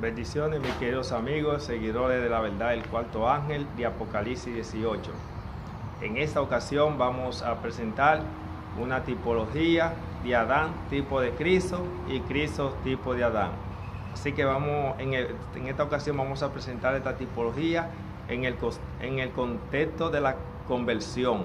Bendiciones, mis queridos amigos, seguidores de la verdad del cuarto ángel de Apocalipsis 18. En esta ocasión vamos a presentar una tipología de Adán, tipo de Cristo, y Cristo, tipo de Adán. Así que en esta ocasión vamos a presentar esta tipología en el contexto de la conversión.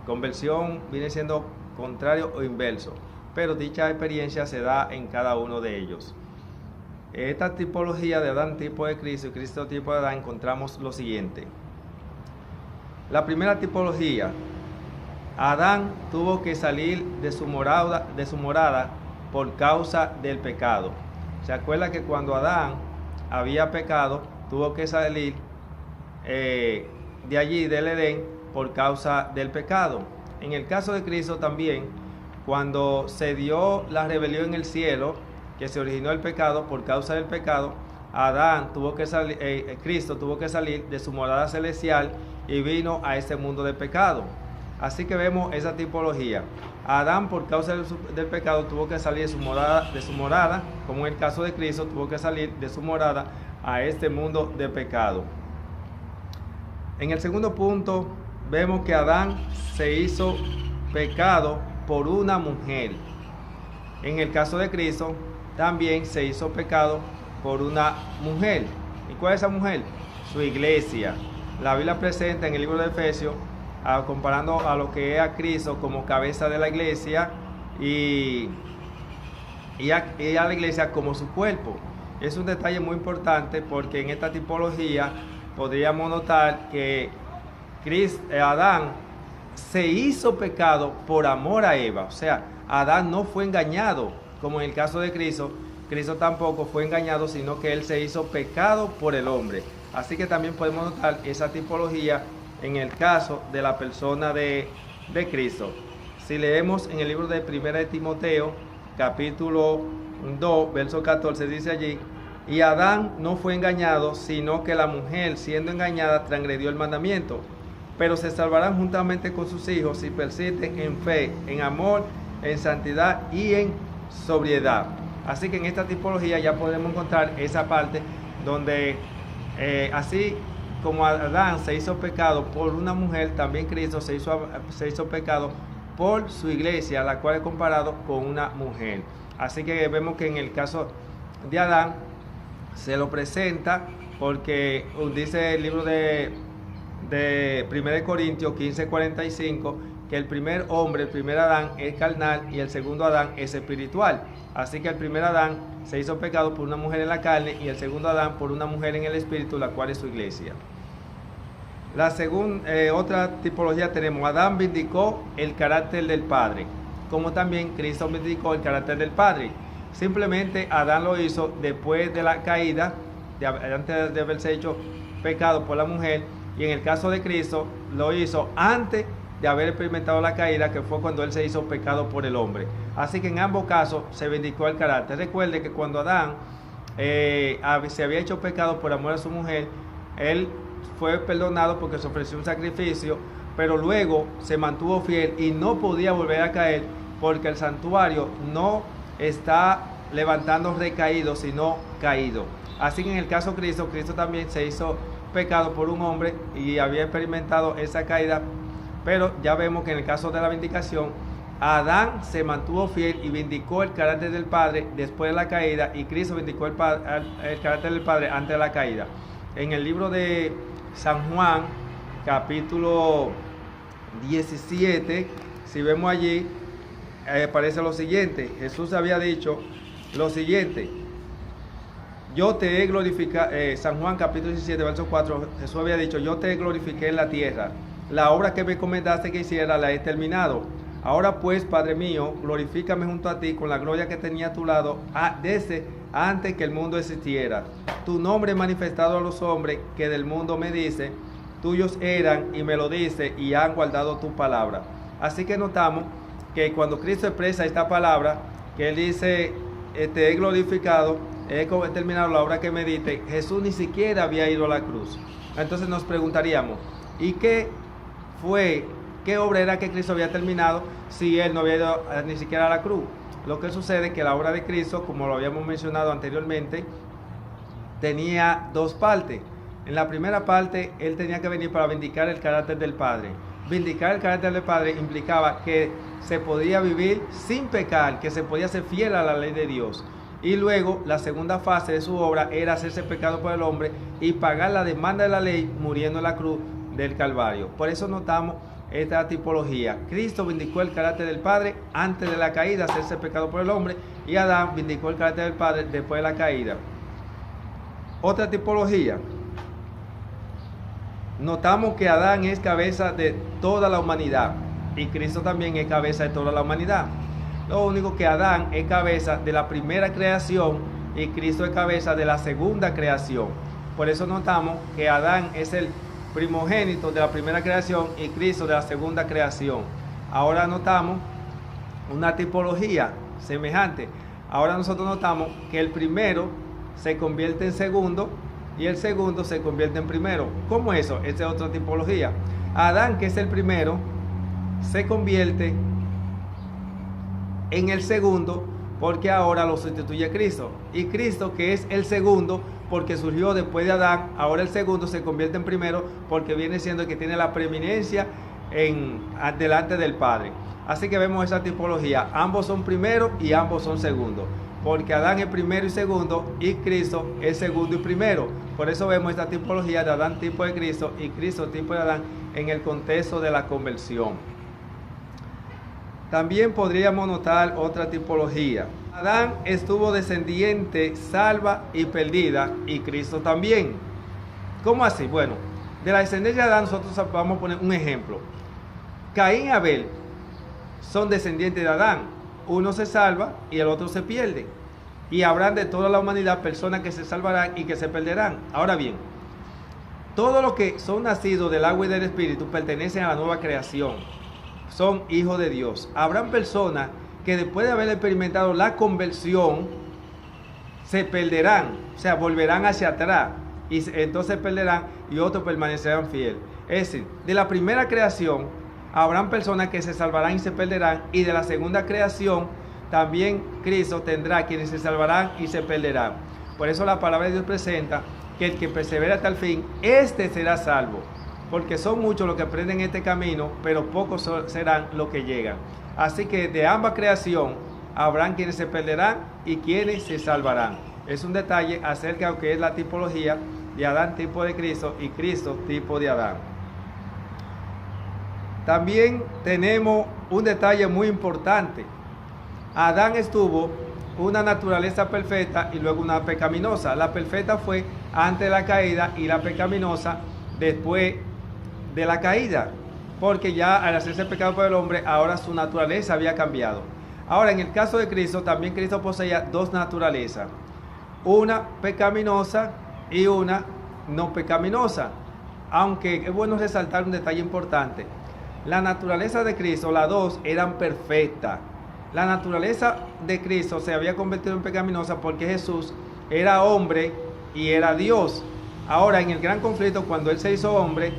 Conversión viene siendo contrario o inverso, pero dicha experiencia se da en cada uno de ellos. Esta tipología de Adán, tipo de Cristo, y Cristo, tipo de Adán, encontramos lo siguiente. La primera tipología: Adán tuvo que salir de su morada por causa del pecado. ¿Se acuerda que cuando Adán había pecado, tuvo que salir de allí, del Edén, por causa del pecado? En el caso de Cristo también, cuando se dio la rebelión en el cielo, que se originó el pecado, por causa del pecado, Cristo tuvo que salir de su morada celestial y vino a este mundo de pecado. Así que vemos esa tipología. Adán, por causa del pecado, tuvo que salir de su morada, como en el caso de Cristo, tuvo que salir de su morada a este mundo de pecado. En el segundo punto, vemos que Adán se hizo pecado por una mujer. En el caso de Cristo, también se hizo pecado por una mujer. ¿Y cuál es esa mujer? Su iglesia. La Biblia presenta en el libro de Efesios, comparando a lo que es a Cristo como cabeza de la iglesia y a la iglesia como su cuerpo. Es un detalle muy importante porque en esta tipología podríamos notar que Adán se hizo pecado por amor a Eva. O sea, Adán no fue engañado, como en el caso de Cristo. Cristo tampoco fue engañado, sino que él se hizo pecado por el hombre. Así que también podemos notar esa tipología en el caso de la persona de Cristo. Si leemos en el libro de 1 de Timoteo, capítulo 2, verso 14, dice allí: y Adán no fue engañado, sino que la mujer, siendo engañada, transgredió el mandamiento. Pero se salvarán juntamente con sus hijos si persisten en fe, en amor, en santidad y en sobriedad. Así que en esta tipología ya podemos encontrar esa parte donde así como Adán se hizo pecado por una mujer, también Cristo se hizo pecado por su iglesia, la cual es comparado con una mujer. Así que vemos que en el caso de Adán se lo presenta porque dice el libro de 1 Corintios 15:45 que el primer hombre, el primer Adán, es carnal y el segundo Adán es espiritual. Así que el primer Adán se hizo pecado por una mujer en la carne y el segundo Adán por una mujer en el espíritu, la cual es su iglesia. Otra tipología tenemos: Adán vindicó el carácter del Padre, como también Cristo vindicó el carácter del Padre. Simplemente Adán lo hizo después de la caída, antes de haberse hecho pecado por la mujer, y en el caso de Cristo lo hizo antes de haber experimentado la caída, que fue cuando él se hizo pecado por el hombre. Así que en ambos casos se vindicó el carácter. Recuerde que cuando Adán se había hecho pecado por amor a su mujer, él fue perdonado porque se ofreció un sacrificio, pero luego se mantuvo fiel y no podía volver a caer porque el santuario no está levantando recaído, sino caído. Así que en el caso de Cristo también se hizo pecado por un hombre y había experimentado esa caída, pero ya vemos que en el caso de la vindicación, Adán se mantuvo fiel y vindicó el carácter del Padre después de la caída, y Cristo vindicó el carácter del Padre antes de la caída. En el libro de San Juan, capítulo 17, si vemos allí, aparece lo siguiente. Jesús había dicho lo siguiente: yo te he glorificado. San Juan capítulo 17, verso 4, Jesús había dicho: yo te glorifiqué en la tierra, la obra que me encomendaste que hiciera la he terminado. Ahora pues, Padre mío, glorifícame junto a ti con la gloria que tenía a tu lado desde antes que el mundo existiera. Tu nombre manifestado a los hombres que del mundo me dice, tuyos eran y me lo dice y han guardado tu palabra. Así que notamos que cuando Cristo expresa esta palabra, que él dice: te he glorificado, he terminado la obra que me diste, Jesús ni siquiera había ido a la cruz. Entonces nos preguntaríamos: ¿y qué obra era que Cristo había terminado si él no había ido ni siquiera a la cruz? Lo que sucede es que la obra de Cristo, como lo habíamos mencionado anteriormente, tenía dos partes. En la primera parte, él tenía que venir para vindicar el carácter del Padre. Vindicar el carácter del Padre implicaba que se podía vivir sin pecar, que se podía ser fiel a la ley de Dios. Y luego, la segunda fase de su obra era hacerse pecado por el hombre y pagar la demanda de la ley muriendo en la cruz del Calvario. Por eso notamos esta tipología. Cristo vindicó el carácter del Padre antes de la caída, hacerse pecado por el hombre, y Adán vindicó el carácter del Padre después de la caída. Otra tipología. Notamos que Adán es cabeza de toda la humanidad y Cristo también es cabeza de toda la humanidad. Lo único que Adán es cabeza de la primera creación y Cristo es cabeza de la segunda creación. Por eso notamos que Adán es el primogénito de la primera creación y Cristo de la segunda creación. Ahora notamos una tipología semejante. Ahora nosotros notamos que el primero se convierte en segundo y el segundo se convierte en primero. ¿Cómo eso? Esta es otra tipología. Adán, que es el primero, se convierte en el segundo porque ahora lo sustituye Cristo. Y Cristo, que es el segundo porque surgió después de Adán, ahora el segundo se convierte en primero porque viene siendo el que tiene la preeminencia delante del Padre. Así que vemos esa tipología. Ambos son primeros y ambos son segundos. Porque Adán es primero y segundo y Cristo es segundo y primero. Por eso vemos esta tipología de Adán tipo de Cristo y Cristo tipo de Adán en el contexto de la conversión. También podríamos notar otra tipología. Adán estuvo descendiente, salva y perdida, y Cristo también. ¿Cómo así? Bueno, de la descendencia de Adán nosotros vamos a poner un ejemplo. Caín y Abel son descendientes de Adán. Uno se salva y el otro se pierde. Y habrán de toda la humanidad personas que se salvarán y que se perderán. Ahora bien, todos los que son nacidos del agua y del espíritu pertenecen a la nueva creación. Son hijos de Dios. Habrán personas que después de haber experimentado la conversión se perderán, o sea, volverán hacia atrás y entonces perderán y otros permanecerán fieles. Es decir, de la primera creación habrán personas que se salvarán y se perderán, y de la segunda creación también Cristo tendrá quienes se salvarán y se perderán. Por eso la palabra de Dios presenta que el que persevera hasta el fin, este será salvo. Porque son muchos los que aprenden este camino, pero pocos serán los que llegan. Así que de ambas creación habrán quienes se perderán y quienes se salvarán. Es un detalle acerca de lo que es la tipología de Adán tipo de Cristo y Cristo tipo de Adán. También tenemos un detalle muy importante. Adán estuvo una naturaleza perfecta y luego una pecaminosa. La perfecta fue antes de la caída y la pecaminosa después de la caída, porque ya al hacerse pecado por el hombre, ahora su naturaleza había cambiado. Ahora, en el caso de Cristo, también Cristo poseía dos naturalezas, una pecaminosa y una no pecaminosa. Aunque es bueno resaltar un detalle importante. La naturaleza de Cristo, las dos, eran perfectas. La naturaleza de Cristo se había convertido en pecaminosa porque Jesús era hombre y era Dios. Ahora, en el gran conflicto, cuando Él se hizo hombre,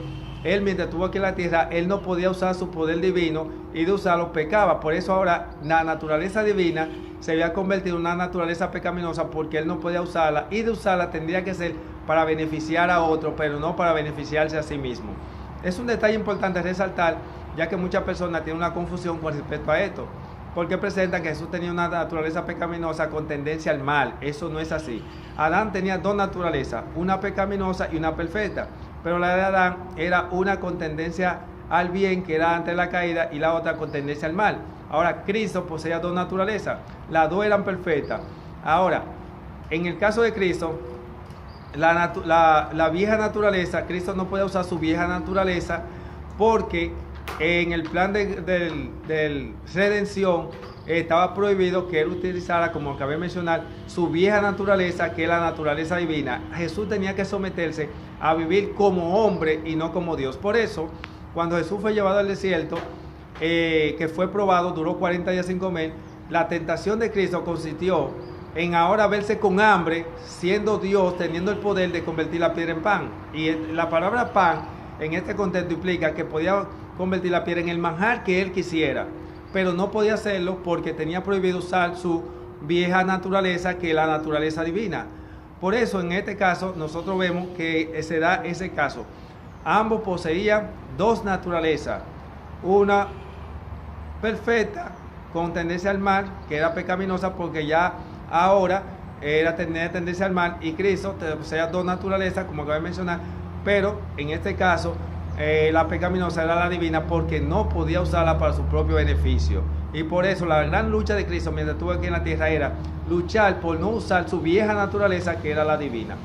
Él, mientras estuvo aquí en la tierra, Él no podía usar su poder divino y de usarlo pecaba. Por eso ahora la naturaleza divina se había convertido en una naturaleza pecaminosa porque Él no podía usarla, y de usarla tendría que ser para beneficiar a otro, pero no para beneficiarse a sí mismo. Es un detalle importante resaltar, ya que muchas personas tienen una confusión con respecto a esto, porque presentan que Jesús tenía una naturaleza pecaminosa con tendencia al mal. Eso no es así. Adán tenía dos naturalezas, una pecaminosa y una perfecta. Pero la de Adán era una con tendencia al bien, que era antes de la caída, y la otra con tendencia al mal. Ahora, Cristo poseía dos naturalezas. Las dos eran perfectas. Ahora, en el caso de Cristo, la vieja naturaleza, Cristo no puede usar su vieja naturaleza porque en el plan de redención estaba prohibido que Él utilizara, como acabé de mencionar, su vieja naturaleza, que es la naturaleza divina. Jesús tenía que someterse a vivir como hombre y no como Dios. Por eso, cuando Jesús fue llevado al desierto, que fue probado, duró 40 días sin comer, la tentación de Cristo consistió en ahora verse con hambre, siendo Dios, teniendo el poder de convertir la piedra en pan. Y la palabra pan en este contexto implica que podía convertir la piedra en el manjar que Él quisiera, pero no podía hacerlo porque tenía prohibido usar su vieja naturaleza, que es la naturaleza divina. Por eso en este caso nosotros vemos que se da ese caso. Ambos poseían dos naturalezas, una perfecta con tendencia al mal, que era pecaminosa porque ya ahora tenía tendencia al mal, y Cristo poseía dos naturalezas, como acabo de mencionar, pero en este caso la pecaminosa era la divina porque no podía usarla para su propio beneficio. Y por eso la gran lucha de Cristo mientras estuvo aquí en la tierra era luchar por no usar su vieja naturaleza, que era la divina.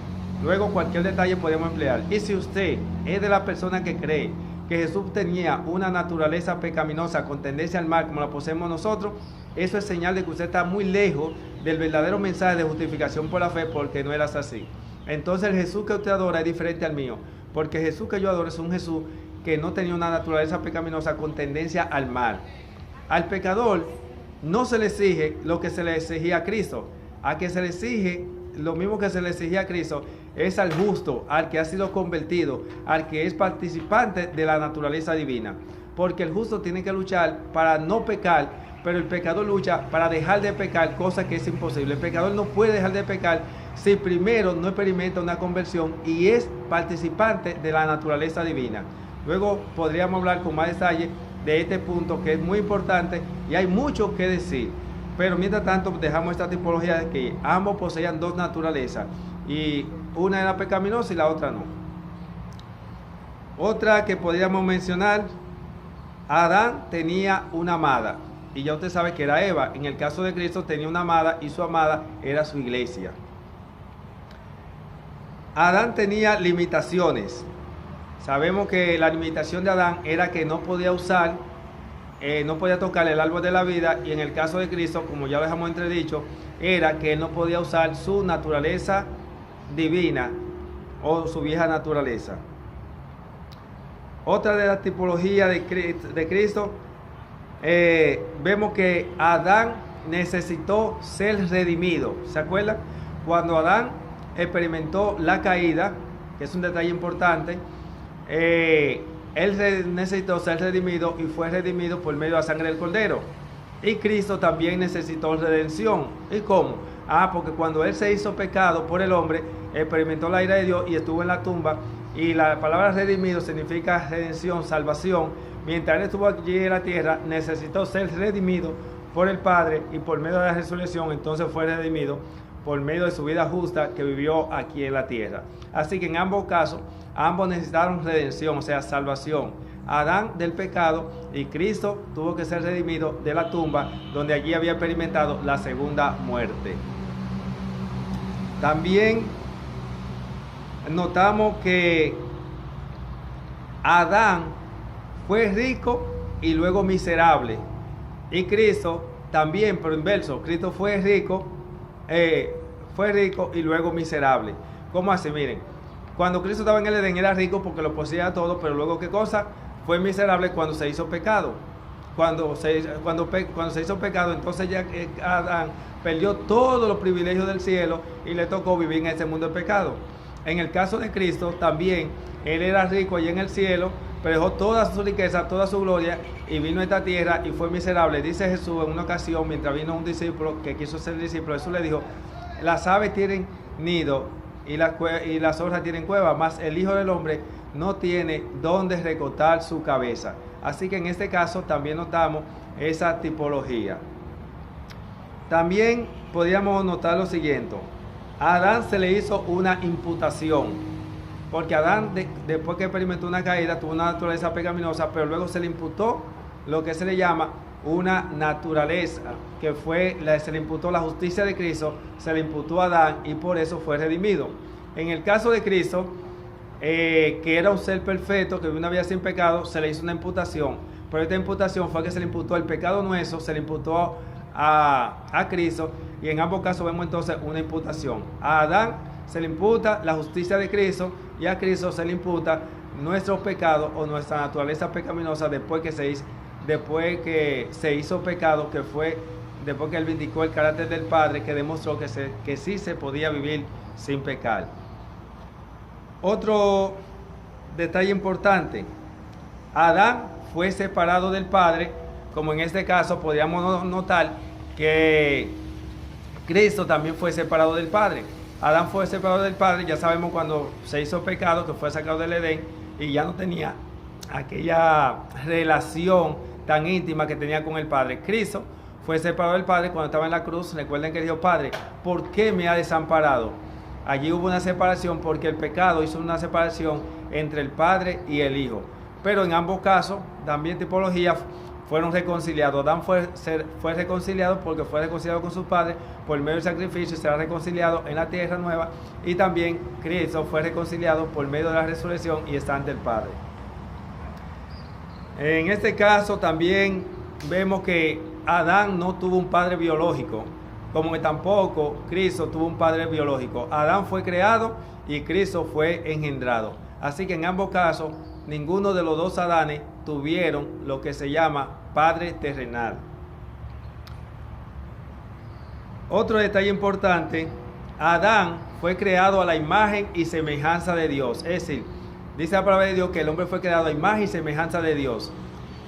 Luego cualquier detalle podemos emplear. Y si usted es de la persona que cree que Jesús tenía una naturaleza pecaminosa con tendencia al mal como la poseemos nosotros, eso es señal de que usted está muy lejos del verdadero mensaje de justificación por la fe, porque no eras así. Entonces el Jesús que usted adora es diferente al mío, porque Jesús que yo adoro es un Jesús que no tenía una naturaleza pecaminosa con tendencia al mal. Al pecador no se le exige lo que se le exigía a Cristo. A que se le exige lo mismo que se le exigía a Cristo es al justo, al que ha sido convertido, al que es participante de la naturaleza divina. Porque el justo tiene que luchar para no pecar, pero el pecador lucha para dejar de pecar, cosa que es imposible. El pecador no puede dejar de pecar si primero no experimenta una conversión y es participante de la naturaleza divina. Luego podríamos hablar con más detalle de este punto, que es muy importante y hay mucho que decir. Pero mientras tanto dejamos esta tipología de que ambos poseían dos naturalezas, y una era pecaminosa y la otra no. Otra que podríamos mencionar: Adán tenía una amada, y ya usted sabe que era Eva. En el caso de Cristo tenía una amada, y su amada era su iglesia. Adán tenía limitaciones. Sabemos que la limitación de Adán era que no podía usar, no podía tocar el árbol de la vida, y en el caso de Cristo, como ya lo dejamos entredicho, era que él no podía usar su naturaleza divina o su vieja naturaleza. Otra de las tipologías de Cristo, vemos que Adán necesitó ser redimido. ¿Se acuerdan? Cuando Adán experimentó la caída, que es un detalle importante, él necesitó ser redimido y fue redimido por medio de la sangre del Cordero. Y Cristo también necesitó redención. ¿Y cómo? Porque cuando él se hizo pecado por el hombre, experimentó la ira de Dios y estuvo en la tumba. Y la palabra redimido significa redención, salvación. Mientras él estuvo allí en la tierra, necesitó ser redimido por el Padre, y por medio de la resurrección entonces fue redimido por medio de su vida justa que vivió aquí en la tierra. Así que en ambos casos, ambos necesitaron redención, o sea, salvación. Adán del pecado, y Cristo tuvo que ser redimido de la tumba, donde allí había experimentado la segunda muerte. También notamos que Adán fue rico y luego miserable, y Cristo también, pero inverso. Cristo fue rico y luego miserable. ¿Cómo así? Miren, cuando Cristo estaba en el Edén era rico porque lo poseía todo, pero luego ¿qué cosa? Fue miserable cuando se hizo pecado. Cuando se hizo pecado, entonces ya Adán perdió todos los privilegios del cielo y le tocó vivir en ese mundo de pecado. En el caso de Cristo también, él era rico allá en el cielo, pero dejó toda su riqueza, toda su gloria, y vino a esta tierra y fue miserable. Dice Jesús en una ocasión, mientras vino un discípulo que quiso ser discípulo, Jesús le dijo: las aves tienen nido y las zorras tienen cueva, mas el Hijo del Hombre no tiene dónde recostar su cabeza. Así que en este caso también notamos esa tipología. También podríamos notar lo siguiente: a Adán se le hizo una imputación, porque Adán después que experimentó una caída tuvo una naturaleza pecaminosa, pero luego se le imputó lo que se le llama una naturaleza, que se le imputó la justicia de Cristo, se le imputó a Adán, y por eso fue redimido. En el caso de Cristo, que era un ser perfecto, que vivió una vida sin pecado, se le hizo una imputación, pero esta imputación fue que se le imputó el pecado nuestro, se le imputó a Cristo, y en ambos casos vemos entonces una imputación. A Adán se le imputa la justicia de Cristo, y a Cristo se le imputa nuestros pecados o nuestra naturaleza pecaminosa después que se hizo pecado, que fue después que él vindicó el carácter del Padre, que demostró que sí se podía vivir sin pecar. Otro detalle importante: Adán fue separado del Padre, como en este caso podríamos notar que Cristo también fue separado del Padre. Adán fue separado del Padre, ya sabemos cuando se hizo pecado, que fue sacado del Edén y ya no tenía aquella relación tan íntima que tenía con el Padre. Cristo fue separado del Padre cuando estaba en la cruz. Recuerden que dijo: Padre, ¿por qué me ha desamparado? Allí hubo una separación porque el pecado hizo una separación entre el Padre y el Hijo. Pero en ambos casos, también tipología, fueron reconciliados. Adán fue reconciliado porque fue reconciliado con su Padre por medio del sacrificio y será reconciliado en la tierra nueva. Y también Cristo fue reconciliado por medio de la resurrección y está ante el Padre. En este caso también vemos que Adán no tuvo un padre biológico, como que tampoco Cristo tuvo un padre biológico. Adán fue creado y Cristo fue engendrado. Así que en ambos casos, ninguno de los dos Adanes tuvieron lo que se llama padre terrenal. Otro detalle importante: Adán fue creado a la imagen y semejanza de Dios. Es decir, dice la palabra de Dios que el hombre fue creado a imagen y semejanza de Dios.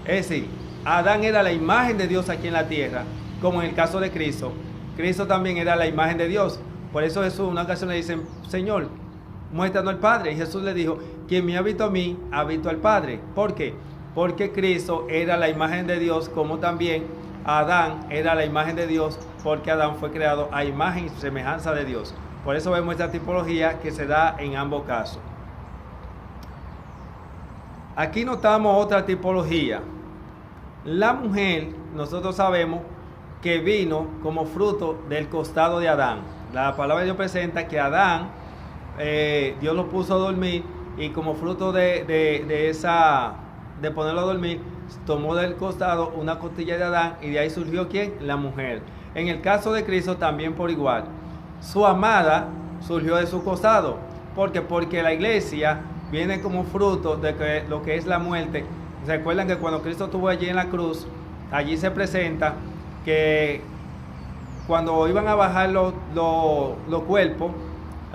Es decir, Adán era la imagen de Dios aquí en la tierra, como en el caso de Cristo. Cristo también era la imagen de Dios. Por eso Jesús en una ocasión le dice: Señor, muéstranos al Padre. Y Jesús le dijo: quien me ha visto a mí, ha visto al Padre. ¿Por qué? Porque Cristo era la imagen de Dios, como también Adán era la imagen de Dios, porque Adán fue creado a imagen y semejanza de Dios. Por eso vemos esta tipología que se da en ambos casos. Aquí notamos otra tipología. La mujer, nosotros sabemos que vino como fruto del costado de Adán. La palabra de Dios presenta que Adán, Dios lo puso a dormir, y como fruto de ponerlo a dormir, tomó del costado una costilla de Adán, y de ahí surgió ¿quién? La mujer. En el caso de Cristo también por igual. Su amada surgió de su costado. ¿Por qué? Porque la iglesia viene como fruto de lo que es la muerte. Recuerdan que cuando Cristo estuvo allí en la cruz, allí se presenta que cuando iban a bajar los cuerpos,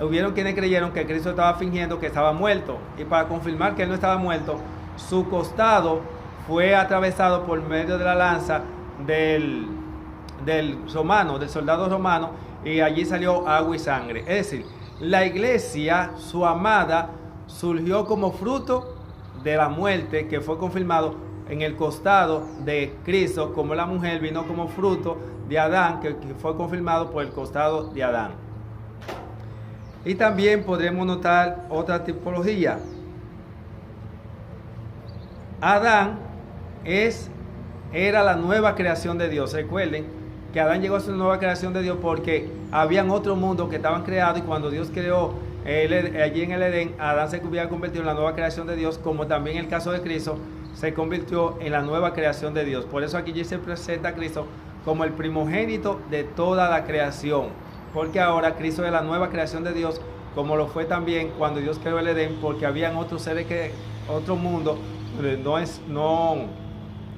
hubieron quienes creyeron que Cristo estaba fingiendo que estaba muerto, y para confirmar que él no estaba muerto, su costado fue atravesado por medio de la lanza del soldado romano, y allí salió agua y sangre. Es decir, la iglesia, su amada, surgió como fruto de la muerte que fue confirmado en el costado de Cristo, como la mujer vino como fruto de Adán, que fue confirmado por el costado de Adán. Y también podremos notar otra tipología. Adán era la nueva creación de Dios. Recuerden que Adán llegó a ser la nueva creación de Dios porque habían otro mundo que estaban creados, y cuando Dios creó allí en el Edén, Adán se hubiera convertido en la nueva creación de Dios, como también en el caso de Cristo se convirtió en la nueva creación de Dios. Por eso aquí se presenta a Cristo como el primogénito de toda la creación, porque ahora Cristo es la nueva creación de Dios, como lo fue también cuando Dios creó el Edén, porque habían otros seres, otro mundo donde no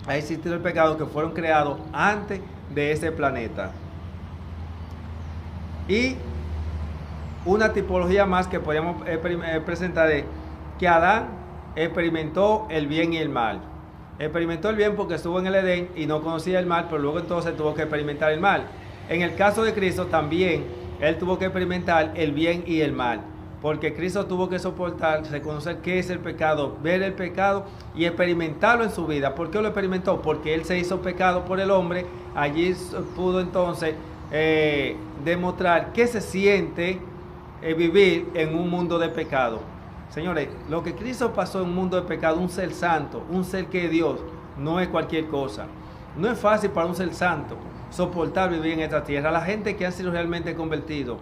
ha existido el pecado, que fueron creados antes de ese planeta. Y una tipología más que podríamos presentar es que Adán experimentó el bien y el mal. Experimentó el bien porque estuvo en el Edén y no conocía el mal, pero luego entonces tuvo que experimentar el mal. En el caso de Cristo también, él tuvo que experimentar el bien y el mal, porque Cristo tuvo que soportar, reconocer qué es el pecado, ver el pecado y experimentarlo en su vida. ¿Por qué lo experimentó? Porque él se hizo pecado por el hombre. Allí pudo entonces demostrar qué se siente vivir en un mundo de pecado. Señores, lo que Cristo pasó en un mundo de pecado, un ser santo, un ser que es Dios, no es cualquier cosa. No es fácil para un ser santo soportar vivir en esta tierra. La gente que han sido realmente convertidos,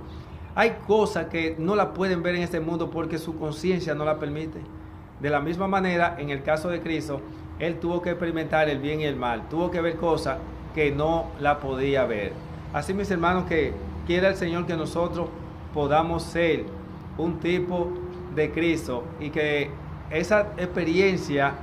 hay cosas que no la pueden ver en este mundo porque su conciencia no la permite. De la misma manera, en el caso de Cristo, él tuvo que experimentar el bien y el mal, tuvo que ver cosas que no la podía ver. Así, mis hermanos, que quiera el Señor que nosotros podamos ser un tipo de Cristo, y que esa experiencia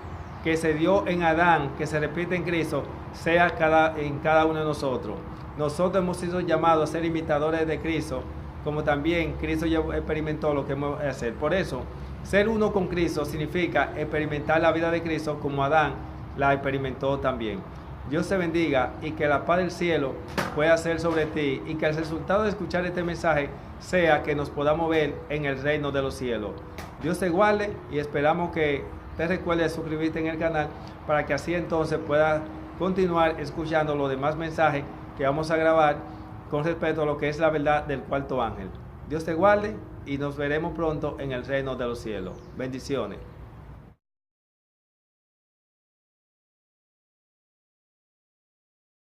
que se dio en Adán, que se repite en Cristo, sea en cada uno de nosotros. Nosotros hemos sido llamados a ser imitadores de Cristo, como también Cristo ya experimentó lo que hemos de hacer. Por eso, ser uno con Cristo significa experimentar la vida de Cristo como Adán la experimentó también. Dios te bendiga y que la paz del cielo pueda ser sobre ti, y que el resultado de escuchar este mensaje sea que nos podamos ver en el reino de los cielos. Dios te guarde y esperamos que te recuerdes suscribirte en el canal para que así entonces puedas continuar escuchando los demás mensajes que vamos a grabar con respecto a lo que es la verdad del cuarto ángel. Dios te guarde y nos veremos pronto en el reino de los cielos. Bendiciones.